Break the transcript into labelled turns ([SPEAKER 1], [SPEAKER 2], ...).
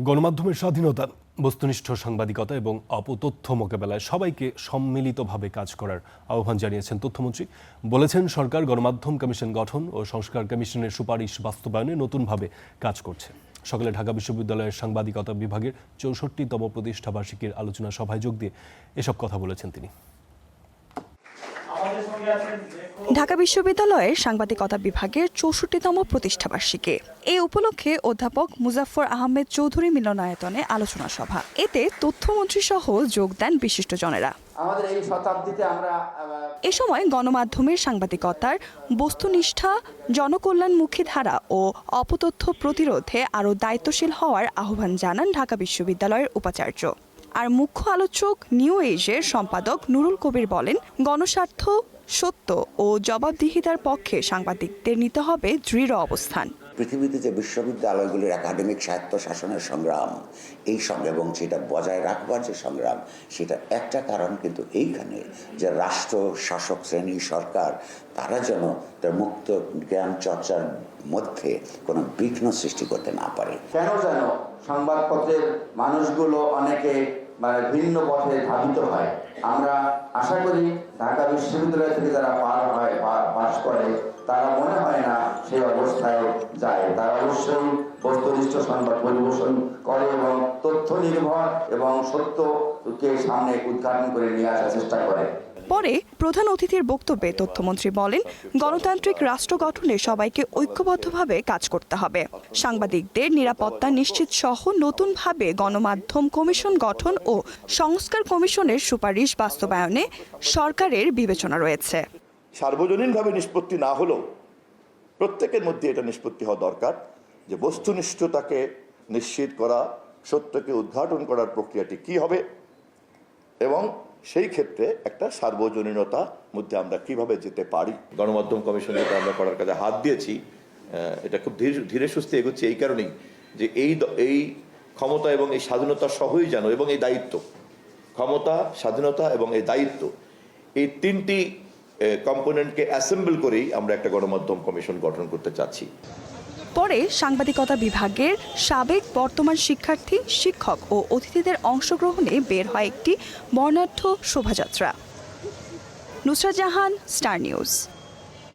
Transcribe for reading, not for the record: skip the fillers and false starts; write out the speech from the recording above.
[SPEAKER 1] গণমাধ্যমের স্বাধীনতা, বস্তুনিষ্ঠ সাংবাদিকতা এবং অপতথ্য মোকাবেলায় সবাইকে সম্মিলিতভাবে কাজ করার আহ্বান জানিয়েছেন তথ্যমন্ত্রী। বলেছেন, সরকার গণমাধ্যম কমিশন গঠন ও সংস্কার কমিশনের সুপারিশ বাস্তবায়নে নতুনভাবে কাজ করছে। সকালে ঢাকা বিশ্ববিদ্যালয়ের সাংবাদিকতা বিভাগের ৬৪তম প্রতিষ্ঠাবার্ষিকীর আলোচনা সভায় যোগ দিয়ে এসব কথা বলেছেন তিনি।
[SPEAKER 2] ঢাকা বিশ্ববিদ্যালয়ের সাংবাদিকতা বিভাগের ৬৪তম প্রতিষ্ঠাবার্ষিকী। এই উপলক্ষে অধ্যাপক মুজাফফর আহমেদ চৌধুরী মিলনায়তনে আলোচনা সভা। এতে তথ্যমন্ত্রী সহ যোগ দেন বিশিষ্টজনেরা। এ সময় গণমাধ্যমের সাংবাদিকতার বস্তুনিষ্ঠা, জনকল্যাণমুখী ধারা ও অপতথ্য প্রতিরোধে আরও দায়িত্বশীল হওয়ার আহ্বান জানান ঢাকা বিশ্ববিদ্যালয়ের উপাচার্য। আর মুখ্য আলোচক নিউ এজের সম্পাদক নুরুল কবির বলেন, গণস্বার্থ, সত্য ও জবাবদিহিতার পক্ষে সাংবাদিকদের নিতে হবে দৃঢ় অবস্থান।
[SPEAKER 3] পৃথিবীতে যে বিশ্ববিদ্যালয়গুলির একাডেমিক স্বায়ত্ত শাসনের সংগ্রাম, এই সঙ্গে এবং সেটা বজায় রাখবার যে সংগ্রাম, সেটা একটা কারণ কিন্তু এইখানে যে রাষ্ট্র, শাসক শ্রেণী, সরকার তারা যেন তার মুক্ত জ্ঞান চর্চার মধ্যে কোনো বিঘ্ন সৃষ্টি করতে না পারে।
[SPEAKER 4] কেন যেন সংবাদপত্রের মানুষগুলো অনেকে ভিন্ন পথে ধাবিত হয়। আমরা আশা করি ঢাকা বিশ্ববিদ্যালয় থেকে যারা পাশ করে তারা মনে হয় না সেই অবস্থায় যায়। তারা অবশ্যই বস্তুনিষ্ঠ সংবাদ পরিবেশন করে এবং তথ্য নির্ভর এবং সত্যকে সামনে উদ্ঘাটন করে নিয়ে আসার চেষ্টা করে।
[SPEAKER 2] পরে প্রধান অতিথির বক্তব্যে তথ্যমন্ত্রী বলেন, গণতান্ত্রিক রাষ্ট্র গঠনে সবাইকে ঐক্যবদ্ধভাবে কাজ করতে হবে। সাংবাদিকদের নিরাপত্তা নিশ্চিত সহ নতুনভাবে গণমাধ্যম কমিশন গঠন ও সংস্কার কমিশনের সুপারিশ বাস্তবায়নে সরকারের বিবেচনা রয়েছে।
[SPEAKER 5] সার্বজনীনভাবে নিষ্পত্তি না হলেও প্রত্যেকের মধ্যে এটা নিষ্পত্তি হওয়া দরকার যে বস্তুনিষ্ঠতাকে নিশ্চিত করা, সত্যকে উদ্ঘাটন করার প্রক্রিয়াটি কি হবে এবং সেই ক্ষেত্রে একটা সার্বজনীনতার মধ্যে আমরা কিভাবে যেতে পারি। গণমাধ্যম কমিশন যেটা আমরা করার কাজে হাত দিয়েছি, এটা খুব ধীরে সুস্থে এগোচ্ছে এই কারণেই যে এই ক্ষমতা এবং এই স্বাধীনতা সহই যেন এবং এই দায়িত্ব, ক্ষমতা, স্বাধীনতা এবং এই দায়িত্ব, এই তিনটি কম্পোনেন্টকে অ্যাসেম্বল করেই আমরা একটা গণমাধ্যম কমিশন গঠন করতে চাচ্ছি।
[SPEAKER 2] পরে সাংবাদিকতা বিভাগের সাবেক বর্তমান শিক্ষার্থী, শিক্ষক ও অতিথিদের অংশগ্রহণে বের হয় একটি বর্ণাঢ্য শোভাযাত্রা। Nusrat Jahan, star news.